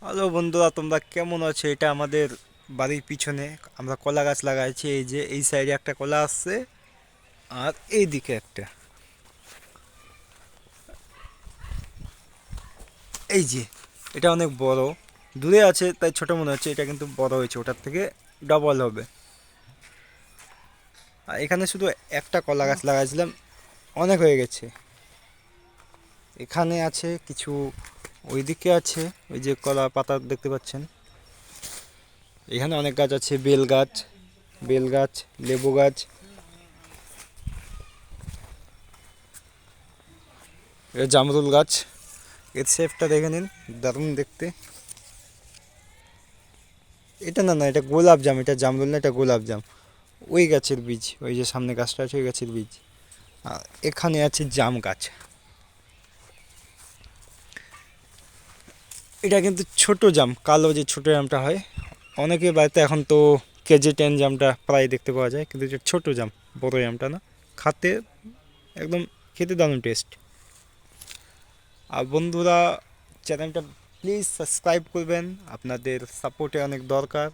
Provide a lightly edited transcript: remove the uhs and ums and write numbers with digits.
Hello বন্ধুরা, তোমরা কেমন আছো? এটা আমাদের বাড়ির পিছনে আমরা কলা গাছ লাগাইছি। এই যে এই সাইডে একটা কলা আসছে, আর এই দিকে একটা। এই যে এটা অনেক বড়, দূরে আছে তাই ছোট মনে হচ্ছে, এটা কিন্তু বড় হয়েছে, ওটার থেকে ডবল হবে। আর এখানে শুধু একটা কলা গাছ লাগাইছিলাম, অনেক হয়ে গেছে। এখানে আছে কিছু, ওইদিকে আছে, ওই যে কলা পাতা দেখতে পাচ্ছেন। এখানে অনেক গাছ আছে, বেল গাছ, লেবু গাছ। এটা জামরুল গাছ, এর শেপটা দেখে নিন, দারুণ দেখতে। এটা না না, এটা গোলাপ জাম, এটা জামরুল না, এটা গোলাপ জাম। ওই গাছের বীজ, ওই যে সামনে গাছটা আছে ওই গাছের বীজ। আর এখানে আছে জাম গাছ। এটা কিন্তু ছোট জাম, কালো যে ছোট জামটা হয়, অনেকের বাড়িতে এখন তো কেজি 10 জামটা প্রায় দেখতে পাওয়া যায়, কিন্তু এটা ছোট জাম, বড় জামটা না। খাতে একদম, খেতে দারুণ টেস্ট। আর বন্ধুরা, চ্যানেলটা প্লিজ সাবস্ক্রাইব করবেন, আপনাদের সাপোর্টে অনেক দরকার।